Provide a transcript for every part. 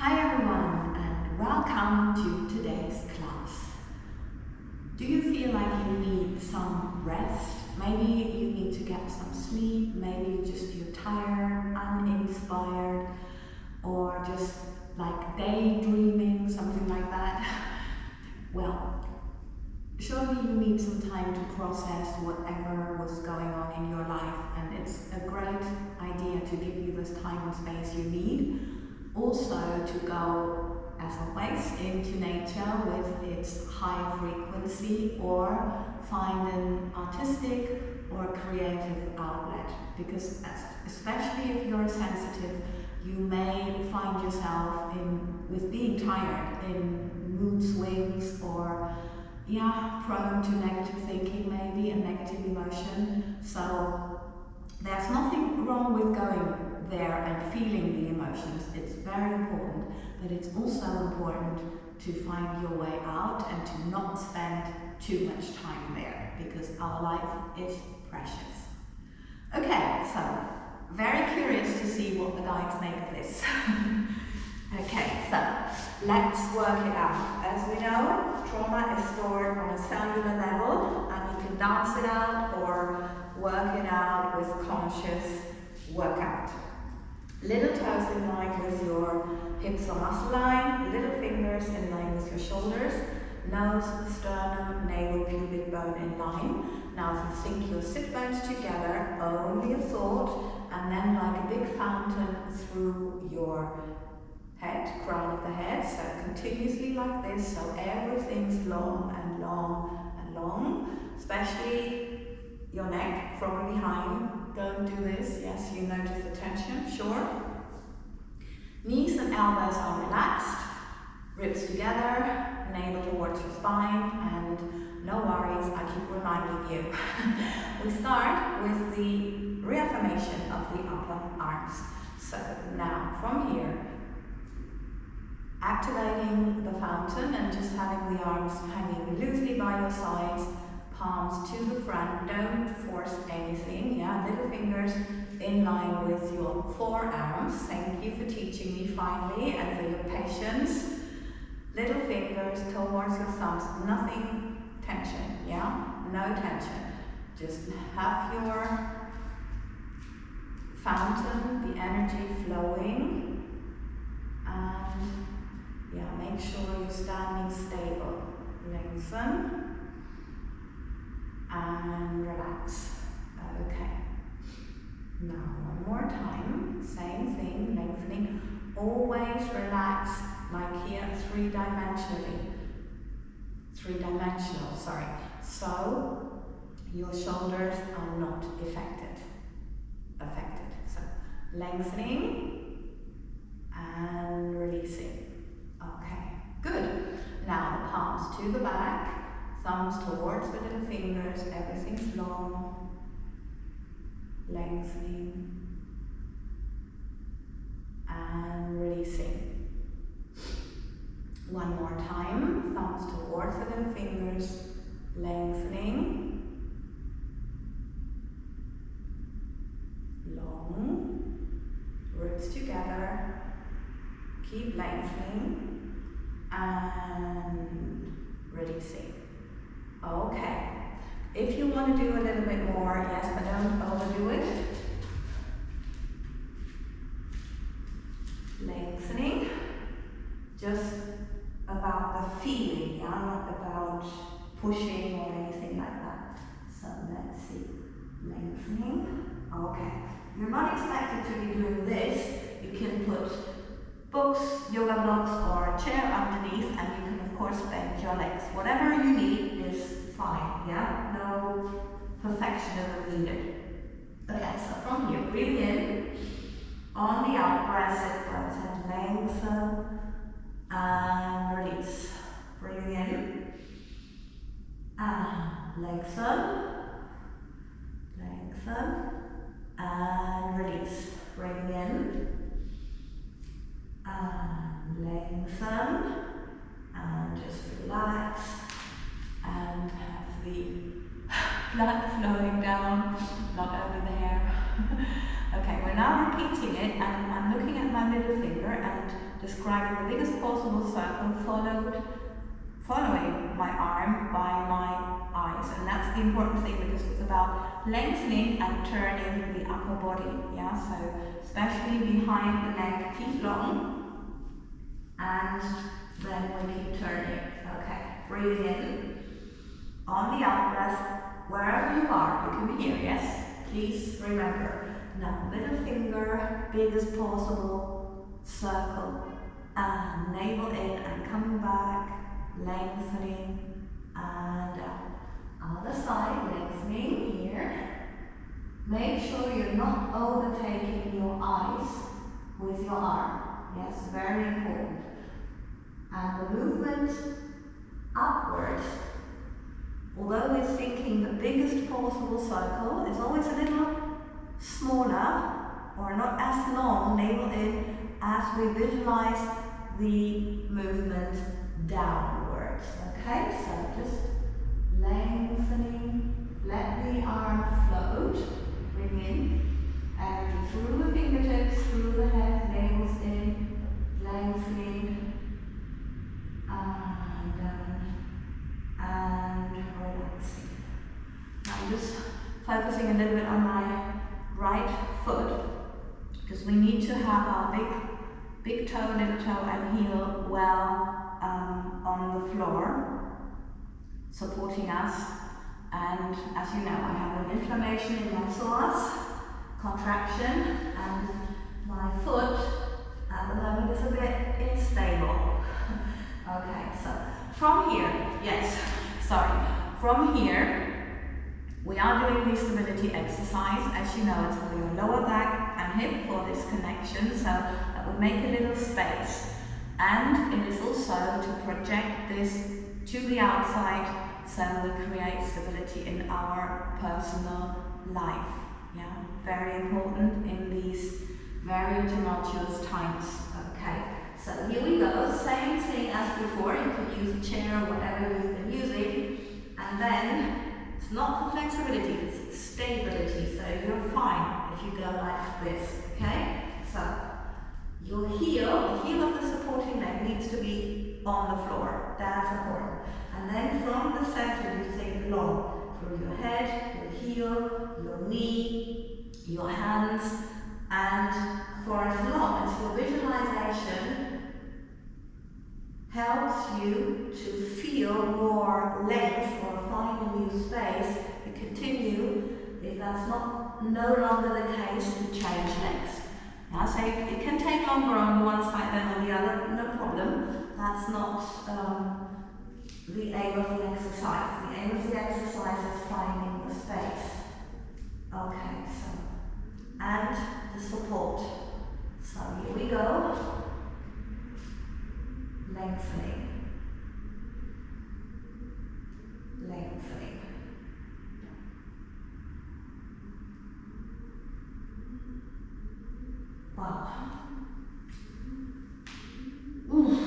Hi everyone, and welcome to today's class. Do you feel like you need some rest? Maybe you need to get some sleep, maybe you just feel tired, uninspired, or just like daydreaming, something like that. Well, surely you need some time to process whatever was going on in your life, and it's a great idea to give you this time and space you need. Also to go, as always, into nature with its high frequency, or find an artistic or creative outlet, because especially if you're sensitive, you may find yourself with being tired, in mood swings, or prone to negative thinking maybe, and negative emotion. So there's nothing wrong with going there and feeling the emotions. It's very important, but it's also important to find your way out and to not spend too much time there, because our life is precious. Okay, so very curious to see what the guides make of this. Okay, so let's work it out. As we know, trauma is stored on a cellular level, and you can dance it out or work it out with conscious workout. Little toes in line with your hips or muscle line, little fingers in line with your shoulders, nose, sternum, navel, pubic bone in line. Now if you think your sit bones together, only a thought, and then like a big fountain through your head, crown of the head, so continuously like this, so everything's long and long and long, especially your neck from behind. Don't do this. Yes, you notice the tension, sure. Knees and elbows are relaxed, ribs together, navel towards your spine, and no worries, I keep reminding you. We start with the reaffirmation of the upper arms. So now from here, activating the fountain and just having the arms hanging loosely by your sides, palms to the front, don't force anything, little fingers in line with your forearms. Thank you for teaching me finally and for your patience. Little fingers towards your thumbs, nothing tension, no tension. Just have your fountain, the energy flowing, and make sure you're standing stable. Lengthen and relax. Okay. Now one more time, same thing, lengthening. Always relax, like here, three-dimensional, sorry. So your shoulders are not affected. So lengthening and releasing. Okay, good. Now the palms to the back. Thumbs towards the little fingers, everything's long, lengthening and releasing. One more time, thumbs towards the little fingers, lengthening, long, ribs together, keep lengthening and releasing. Okay, if you want to do a little bit more, yes, but don't overdo it. Lengthening, just about the feeling, not about pushing or anything like that. So let's see, lengthening. Okay, you're not expected to be doing this. You can put books, yoga blocks, or a chair underneath, and you can of course bend your legs. Whatever you need is fine, no perfectionism needed. Okay, so from here, breathe in, on the out breath, sit bones and lengthen and release. Breathe in and lengthen and release. Breathe in and lengthen and just relax and have the blood flowing down, not over there. Okay, we're now repeating it, and I'm looking at my middle finger, and describing the biggest possible circle following my arm by my eyes. And that's the important thing, because it's about lengthening and turning the upper body. Yeah, so especially behind the neck, keep long, and then we keep turning. Okay, breathe in. On the out breath, wherever you are, you can be here, yes? Please remember. Now, little finger, big as possible, circle, and navel in and coming back, lengthening, and out. Other side, lengthening here. Make sure you're not overtaking your eyes with your arm. Yes, very important. And the movement upwards, although we're thinking the biggest possible circle, is always a little smaller or not as long, navel in, as we visualize the movement downwards. Okay, so just lengthening, let the arm float, bring in energy through the fingertips, through the head, navels in, lengthening, and down, and relaxing. Now I'm just focusing a little bit on my right foot, because we need to have our big toe, little toe and heel well on the floor, supporting us. And as you know, I have an inflammation in my psoas, contraction, and my foot at the moment is a bit unstable. Okay, so from here, from here, we are doing the stability exercise. As you know, it's for your lower back and hip for this connection, so that we make a little space. And it is also to project this to the outside, so we create stability in our personal life. Yeah, very important in these very tumultuous times. Okay, so here we go, same thing as before. You could use a chair or whatever you've been using, and then it's not for flexibility, it's stability, so you're fine if you go like this. Okay, so your heel, the heel of the supporting leg needs to be on the floor. That's important. And then from the center, you think long through your head, your heel, your knee, your hands, and for as long as your visualization helps you to feel more length or find a new space, you continue, if that's no longer the case, to change legs. Yeah, so it can take longer on one side than on the other, no problem. That's not the aim of the exercise. The aim of the exercise is finding the space. Okay, so, and the support. So here we go. Lengthening. Lengthening. Wow. Ooh,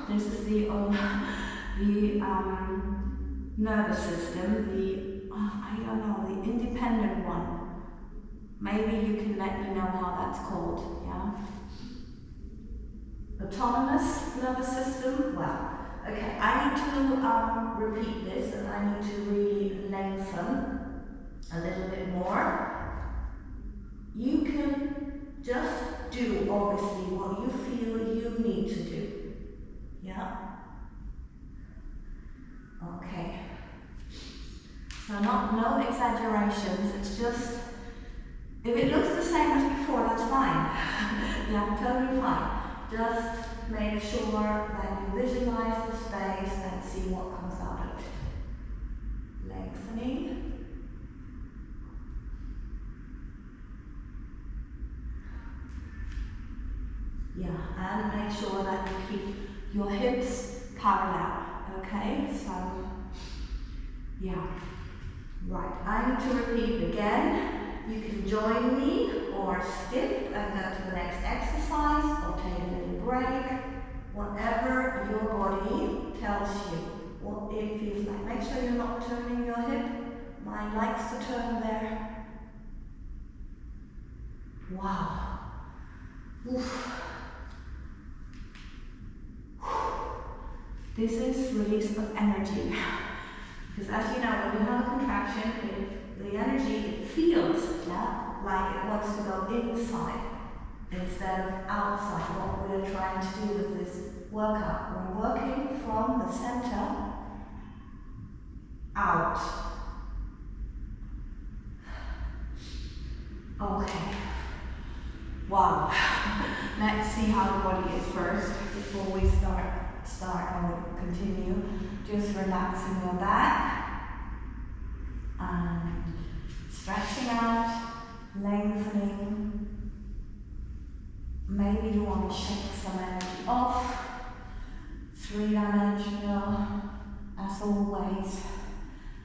this is the nervous system, I don't know, the independent one. Maybe you can let me know how that's called, yeah? Autonomous nervous system? Well, okay, I need to repeat this, and I need to really lengthen a little bit more. You can just do, obviously, what you feel you need to do, yeah? Okay, so no exaggerations, it's just, if it looks the same as before, that's fine. Yeah, totally fine. Just make sure that you visualize the space and see what comes out of it. Lengthening. Yeah, and make sure that you keep your hips parallel. Okay, so, yeah, right, I need to repeat again. You can join me or skip and go to the next exercise or take a little break, whatever your body tells you, what it feels like. Make sure you're not turning your hip. Mine likes to turn there. Wow. Oof. This is release of energy. Because as you know, when you have a contraction, the energy, it feels like it wants to go inside instead of outside. What we're trying to do with this workout. We're working from the center out. Okay. Wow. Let's see how the body is first before we start and we'll continue. Just relaxing your back and stretching out, lengthening. Maybe you want to shake some energy off. Three-dimensional, as always.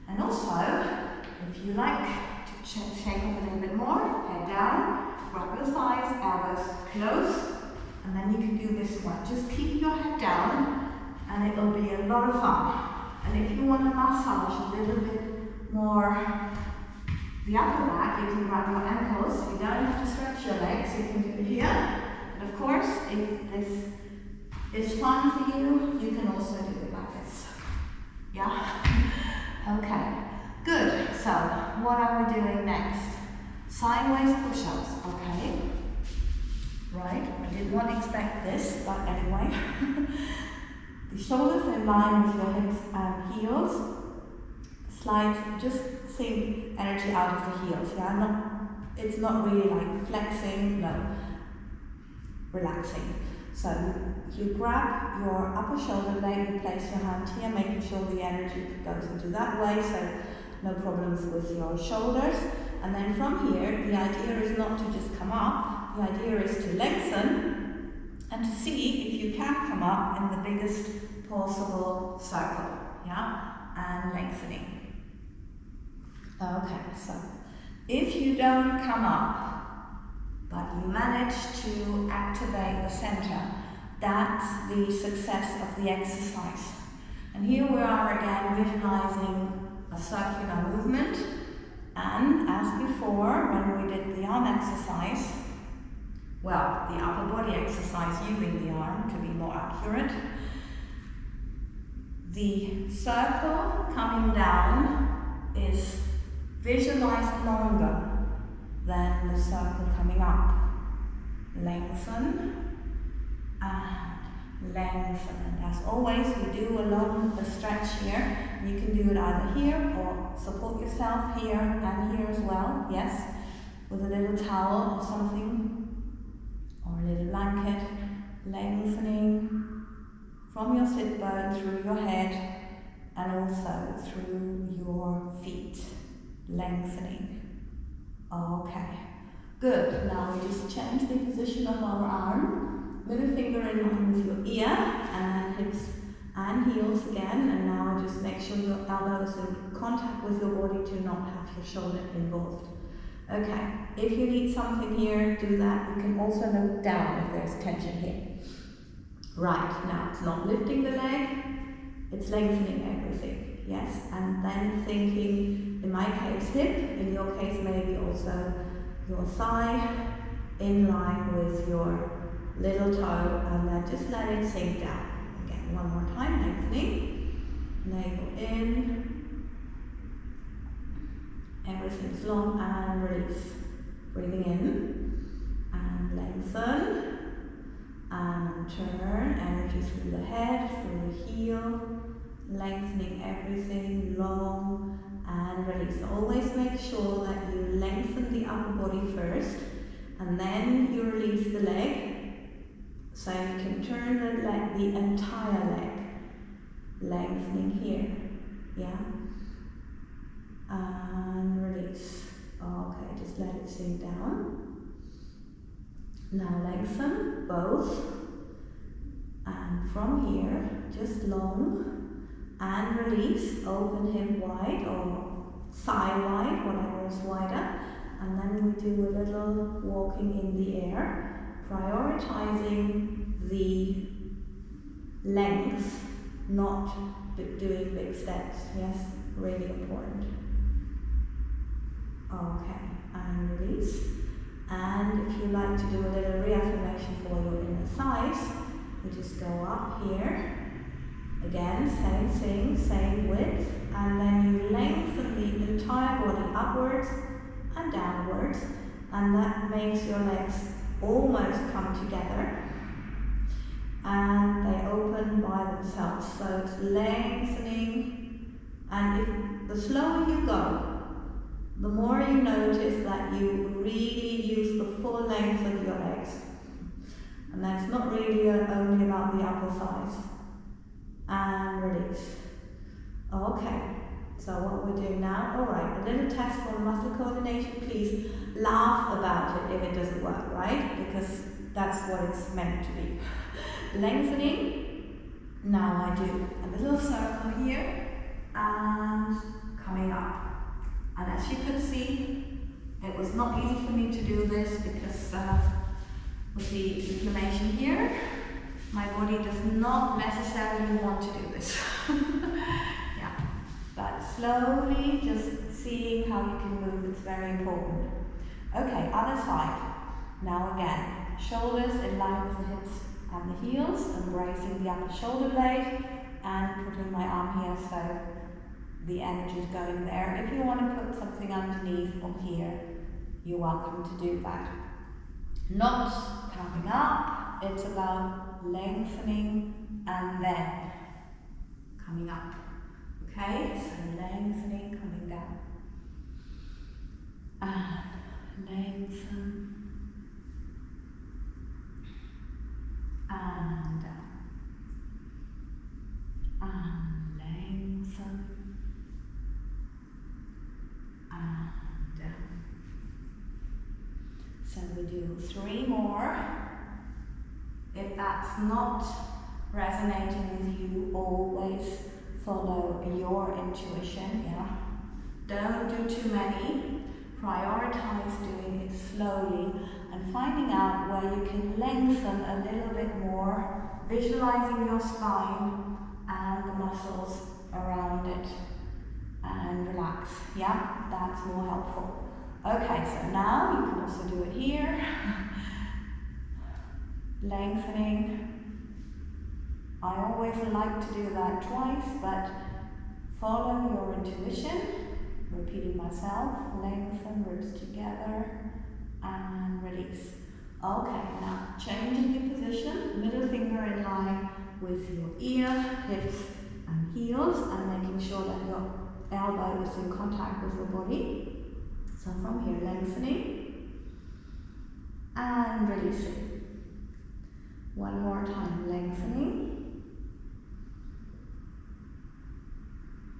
And also, if you like to shake off a little bit more, head down, grab your thighs, elbows close, and then you can do this one. Just keep your head down, and it'll be a lot of fun. And if you want to massage a little bit more the upper back, you can grab your ankles. You don't have to stretch your legs, you can do it here. But of course, if this is fun for you, you can also do it like this. Yeah? Okay, good. So, what are we doing next? Sideways push-ups, okay? Right, I did not expect this, but anyway. The shoulders in line with your hips and heels. Slide, just sink energy out of the heels, yeah? It's not really like flexing, no. Relaxing. So you grab your upper shoulder blade, you place your hand here, making sure the energy goes into that way, so no problems with your shoulders. And then from here, the idea is not to just come up, the idea is to lengthen and to see if you can come up in the biggest possible circle, yeah? And lengthening. Okay, so if you don't come up, but you manage to activate the center, that's the success of the exercise. And here we are again visualizing a circular movement. And as before, when we did the arm exercise, well, the upper body exercise using the arm to be more accurate, the circle coming down is visualized longer than the circle coming up. Lengthen and lengthen. And as always, we do along the stretch here. You can do it either here or support yourself here and here as well, yes, with a little towel or something, or a little blanket. Lengthening from your sit bone through your head and also through your feet. Lengthening. Okay, good. Now we just change the position of our arm. Middle finger in line with your ear and hips and heels again. And now just make sure your elbow is in contact with your body to not have your shoulder involved. Okay, if you need something here, do that. You can also look down if there's tension here. Right, now it's not lifting the leg, it's lengthening everything, yes? And then thinking, in my case hip, in your case maybe also your thigh in line with your little toe, and then just let it sink down. Again, one more time, lengthening, navel in, everything's long and release. Breathing in, and lengthen. And turn energy through the head, through the heel, lengthening everything, long and release. Always make sure that you lengthen the upper body first, and then you release the leg, so you can turn the leg, the entire leg, lengthening here, yeah, and release. Okay, just let it sink down. Now lengthen both, and from here, just long and release, open hip wide or thigh wide, whatever is wider, and then we do a little walking in the air, prioritizing the length, not doing big steps, yes, really important. Okay, and release. And if you like to do a little reaffirmation for your inner thighs, you just go up here, Again, same thing, same width, and then you lengthen the entire body upwards and downwards, and that makes your legs almost come together, and they open by themselves. So it's lengthening, and if the slower you go, the more you notice that you really use the full length of your legs. And that's not really only about the upper thighs. And release. Okay, so what we're doing now, alright, a little test for muscle coordination. Please laugh about it if it doesn't work, right? Because that's what it's meant to be. Lengthening. Now I do a little circle here and coming up. And as you could see, it was not easy for me to do this because with the inflammation here, my body does not necessarily want to do this. Yeah, but slowly just seeing how you can move, it's very important. Okay, other side. Now again, shoulders in line with the hips and the heels, embracing the upper shoulder blade and putting my arm here so the energy is going there. If you want to put something underneath or here, you're welcome to do that. Not coming up, it's about lengthening and then coming up. Okay, so lengthening, coming down. And lengthen. And down. And lengthen. And down. So we do 3 more. If that's not resonating with you, always follow your intuition, yeah? Don't do too many. Prioritize doing it slowly and finding out where you can lengthen a little bit more, visualizing your spine and the muscles around it, and relax, yeah? That's more helpful. Okay, so now you can also do it here. Lengthening. I always like to do that twice, but follow your intuition. Repeating myself. Lengthen, ribs together, and release. Okay, now changing your position. Middle finger in line with your ear, hips, and heels, and making sure that your elbow is in contact with your body. So from here, lengthening and releasing. One more time, lengthening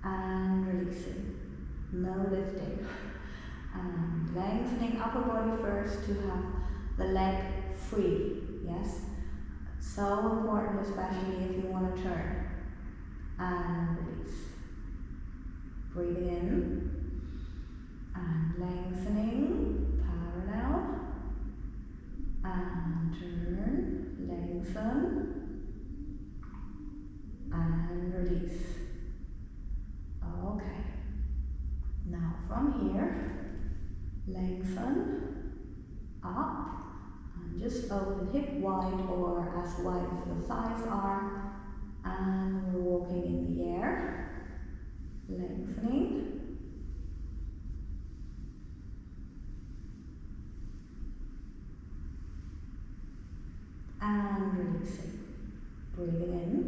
and releasing. No lifting. And lengthening upper body first to have the leg free. Yes? So important, especially if you want to turn. And release. Breathing in. And lengthening, parallel, and turn, lengthen, and release. Okay. Now from here, lengthen, up, and just open hip wide or as wide as your thighs are, and we're walking in the air, lengthening, and releasing. Breathing in.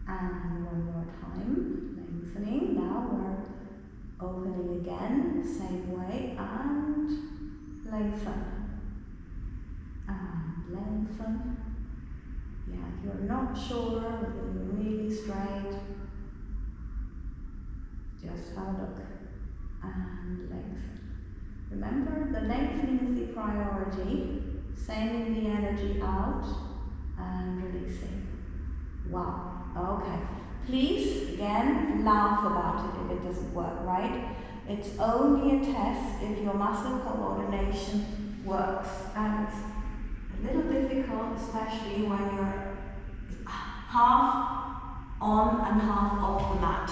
And one more time. Lengthening. Now we're opening again. Same way. And lengthen. And lengthen. Yeah, if you're not sure whether you're really straight, just have a look. And lengthen. Remember, the lengthening is the priority. Sending the energy out and releasing. Wow. Okay. Please, again, laugh about it if it doesn't work, right? It's only a test if your muscle coordination works. And it's a little difficult, especially when you're half on and half off the mat.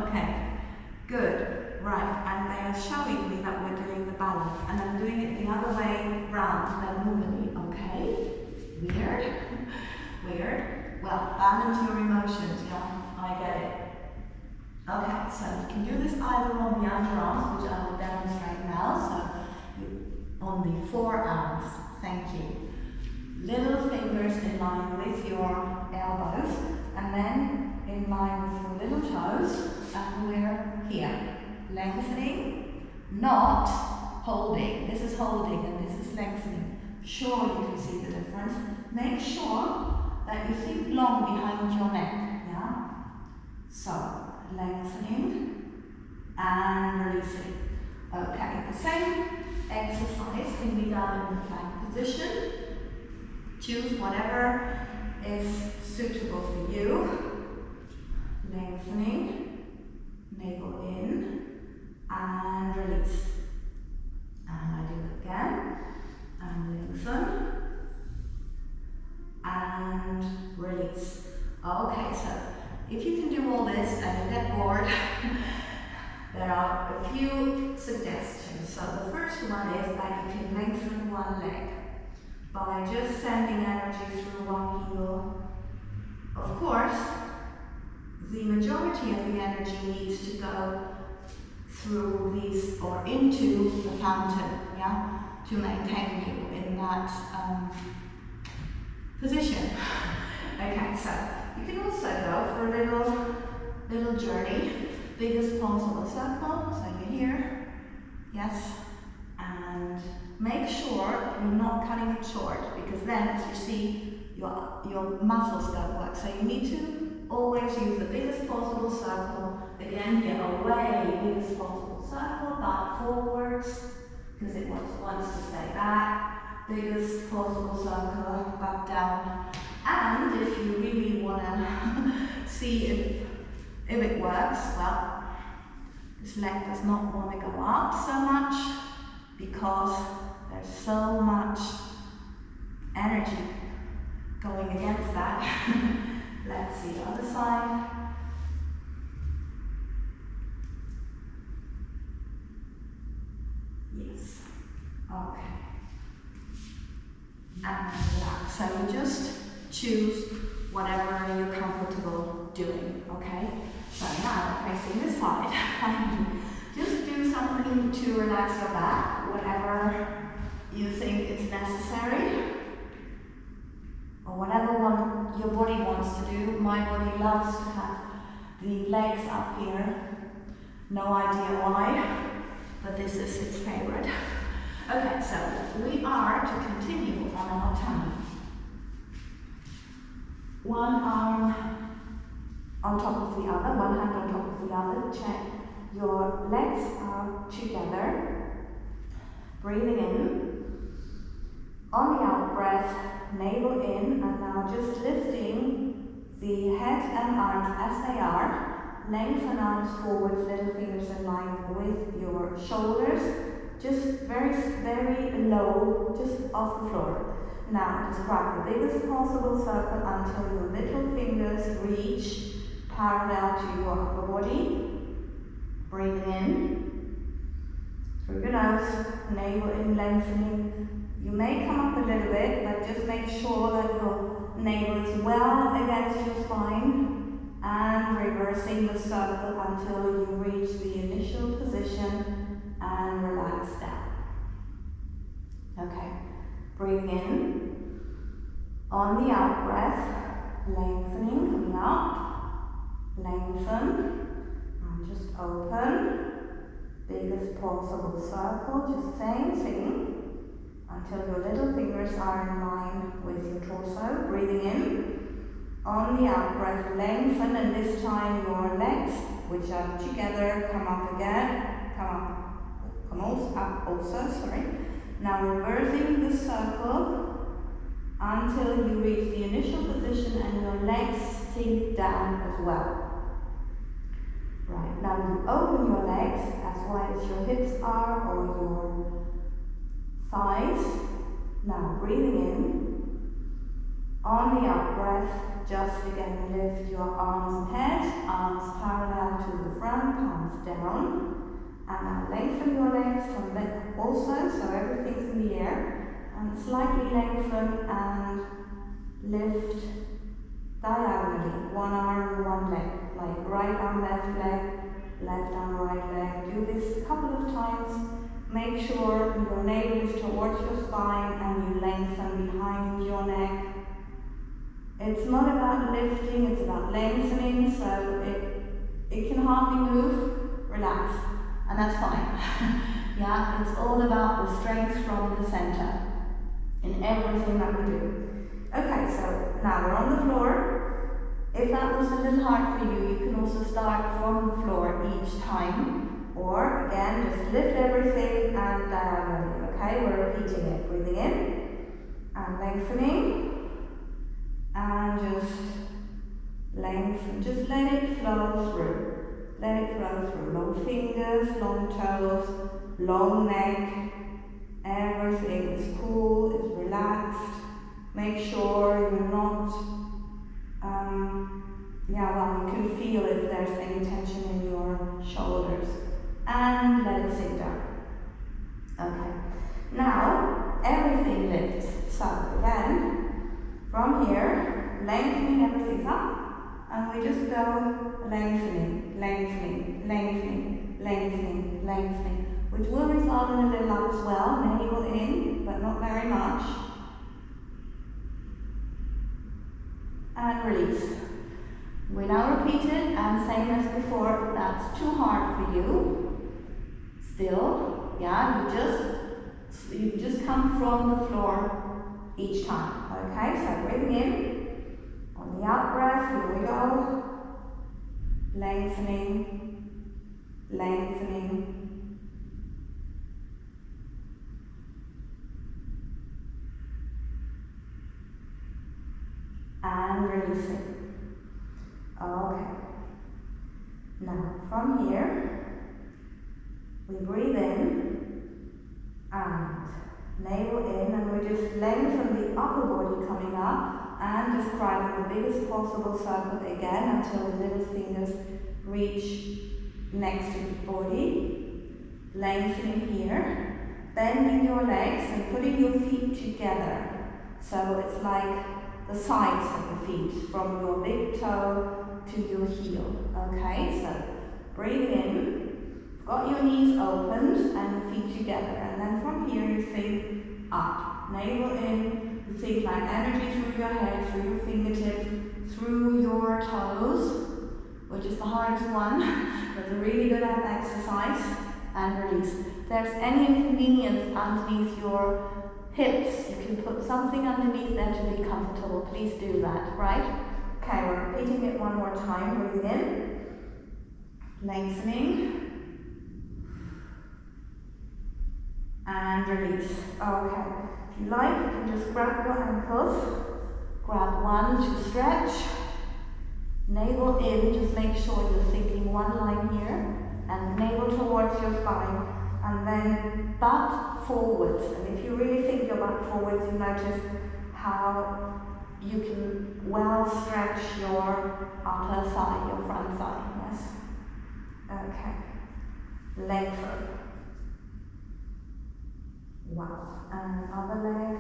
Okay. Good. Right, and they are showing me that we're doing the balance, and I'm doing it the other way round than normally, okay? Weird, weird. Well, balance your emotions, yeah, I get it. Okay, so you can do this either on the underarms, which I will demonstrate now, so on the forearms, thank you. Little fingers in line with your elbows, and then in line with your little toes, and we're here. Lengthening, not holding. This is holding and this is lengthening. Sure, you can see the difference. Make sure that you think long behind your neck, yeah? So, lengthening and releasing. Okay, the same exercise can be done in the plank position. Choose whatever is suitable for you. Lengthening, navel in, and release. And I do it again, and lengthen, and release. Okay, so if you can do all this and you get bored, there are a few suggestions. So the first one is that you can lengthen one leg by just sending energy through one heel. Of course, the majority of the energy needs to go through these or into the fountain, yeah, to maintain you in that position. Okay, so you can also go for a little journey, biggest possible circle. So you're here, yes, and make sure you're not cutting it short, because then, as you see, your muscles don't work. So you need to always use the biggest possible circle. Again, here, away, biggest possible circle, back forwards, because it wants to stay back. Biggest possible circle, back down. And if you really want to see if it works, well, this leg does not want to go up so much because there's so much energy going against that. Let's see the other side. Yes. Okay. And relax. So you just choose whatever you're comfortable doing, okay? So now, facing this side, just do something to relax your back, whatever you think is necessary, or whatever your body wants to do. My body loves to have the legs up here. No idea why, but this is its favorite. Okay, so we are to continue on our tummy. One arm on top of the other, one hand on top of the other. Check your legs are together. Breathing in. On the out breath, navel in, and now just lifting the head and arms as they are. Lengthen arms forward, little fingers in line with your shoulders. Just very, very low, just off the floor. Now, just grab the biggest possible circle until your little fingers reach parallel to your upper body. Breathe in through your nose, navel in, lengthening. You may come up a little bit, but just make sure that your navel is well against your spine, and reversing the circle until you reach the initial position and relax down. Okay. Breathing in. On the out breath, lengthening, coming up, lengthen, and just open. Biggest possible circle, just same thing, until your little fingers are in line with your torso. Breathing in. On the out breath, lengthen, and this time your legs, which are together, come up again, come up also, sorry. Now reversing the circle until you reach the initial position and your legs sink down as well. Right, now you open your legs as wide as your hips are or your thighs. Now breathing in. On the out breath, just again lift your arms and head, arms parallel to the front, palms down. And now lengthen your legs from back also, so everything's in the air. And slightly lengthen and lift diagonally, one arm, one leg, like right arm, left leg, left arm, right leg. Do this a couple of times. Make sure your navel is towards your spine and you lengthen behind your neck. It's not about lifting, it's about lengthening, so it can hardly move. Relax, and that's fine. Yeah, it's all about the strength from the center in everything that we do. Okay, so now we're on the floor. If that was a little hard for you, you can also start from the floor each time. Or again, just lift everything and diagonally. Okay, we're repeating it. Breathing in and lengthening. And just lengthen. Just let it flow through. Let it flow through. Long fingers, long toes, long neck. Everything is cool, is relaxed. Make sure you're not, you can feel if there's any tension in your shoulders. And let it sink down. Okay. Now, everything lifts. So, again, from here, lengthening everything up. And we just go lengthening, lengthening, lengthening, lengthening, lengthening. Which will result in a little up as well. Navel in, but not very much. And release. We now repeat it, and same as before, if that's too hard for you, still, yeah, you just come from the floor each time. Okay, so breathing in, on the out breath, here we go. Lengthening, lengthening. And releasing. Okay. Now, from here, we breathe in and navel in, and we just lengthen the upper body coming up and just driving the biggest possible circle again until the little fingers reach next to the body. Lengthening here, bending your legs and putting your feet together. So it's like the sides of the feet, from your big toe to your heel. Okay, so breathe in, got your knees opened and your feet together, and then from here you think up, navel in, you think like energy through your head, through your fingertips, through your toes, which is the hardest one, but a really good exercise, and release. If there's any inconvenience underneath your hips, you can put something underneath there to be comfortable. Please do that, right? Okay, we're repeating it one more time. Breathe in, lengthening, and release. Okay, if you like, you can just grab your ankles, grab one to stretch, navel in, just make sure you're thinking one line here, and navel towards your spine. And then butt forwards. And if you really think your butt forwards, you notice how you can well stretch your upper thigh, your front thigh. Yes? Okay. Lengthen. Wow. And other leg.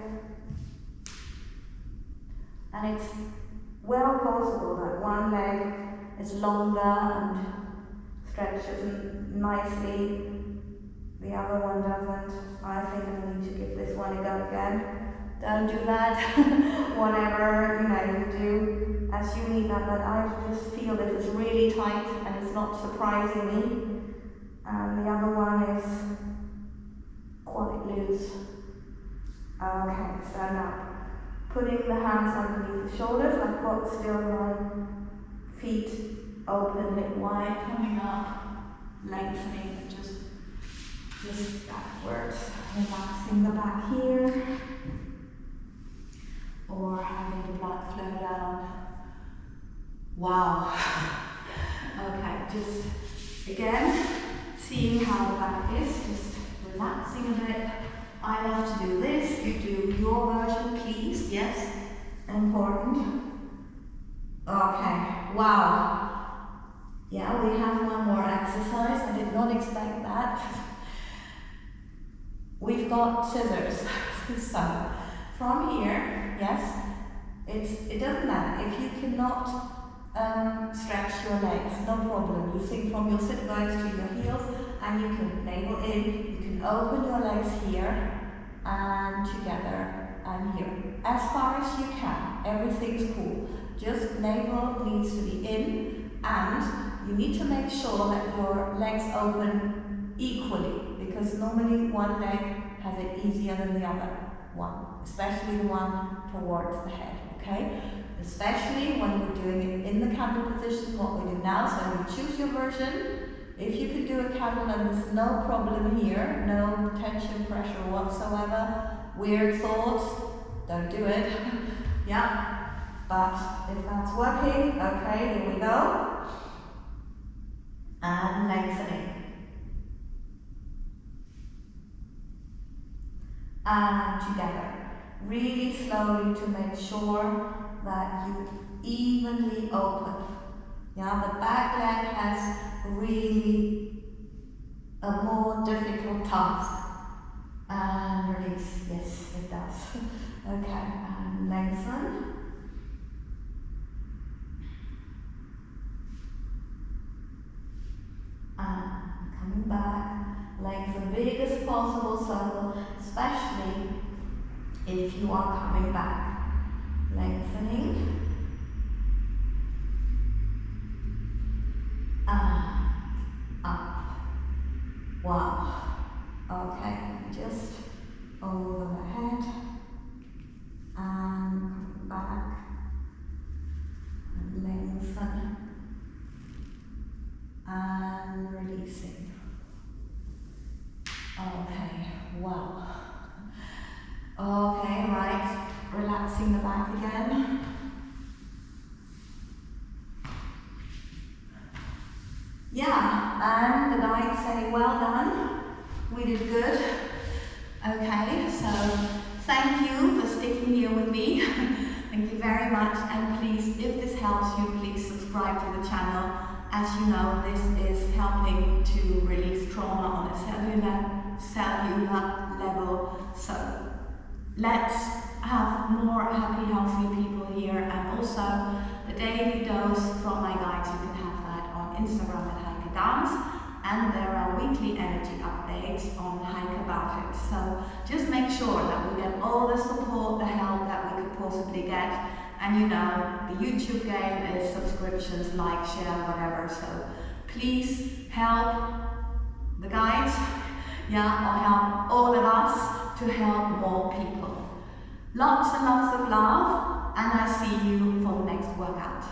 And it's well possible that one leg is longer and stretches nicely. The other one doesn't. I think I need to give this one a go again. Don't do that. Whatever, you do as you need that, but I just feel this is really tight and it's not surprising me. And the other one is quite loose. Okay, so now putting the hands underneath the shoulders. I've got still my feet open, hip wide, coming up, lengthening, just backwards, relaxing the back here, or having the blood flow down. Wow. Okay, just again, seeing how the back is, just relaxing a bit. I love to do this. You do your version, please. Yes, important. Okay, wow. Yeah, we have one more exercise. I did not expect that. We've got scissors. So, from here, yes, it doesn't matter. If you cannot stretch your legs, no problem. You sink from your sit bones to your heels, and you can navel in. You can open your legs here and together and here, as far as you can. Everything's cool. Just navel needs to be in, and you need to make sure that your legs open equally, because normally one leg has it easier than the other one, especially the one towards the head, okay? Especially when we're doing it in the candle position, what we do now. So you choose your version. If you could do a candle and there's no problem here, no tension, pressure whatsoever, weird thoughts, don't do it. Yeah. But if that's working, okay, here we go. And lengthening. And together. Really slowly to make sure that you evenly open. Yeah, the back leg has really a more difficult task. And release. Yes, it does. Okay, and lengthen. And coming back, lengthen the biggest possible circle, especially if you are coming back. Lengthening. And up. Wow. Okay, just over the head. And coming back. And lengthen. And releasing. Okay, wow. Okay, right, relaxing the back again. Yeah, and the guides say, well done, we did good. Okay, so thank you for sticking here with me. Thank you very much, and please, if this helps you, please subscribe to the channel. As you know, this is helping to release trauma on a cellular level. So let's have more happy, healthy people here, and also the daily dose from my guides. You can have that on Instagram at Heike Dance, and there are weekly energy updates on Heike About It. So just make sure that we get all the support, the help that we could possibly get. And you know, the YouTube game is subscriptions, like, share, whatever. So please help the guides, yeah, or help all of us to help more people. Lots and lots of love, and I see you for the next workout.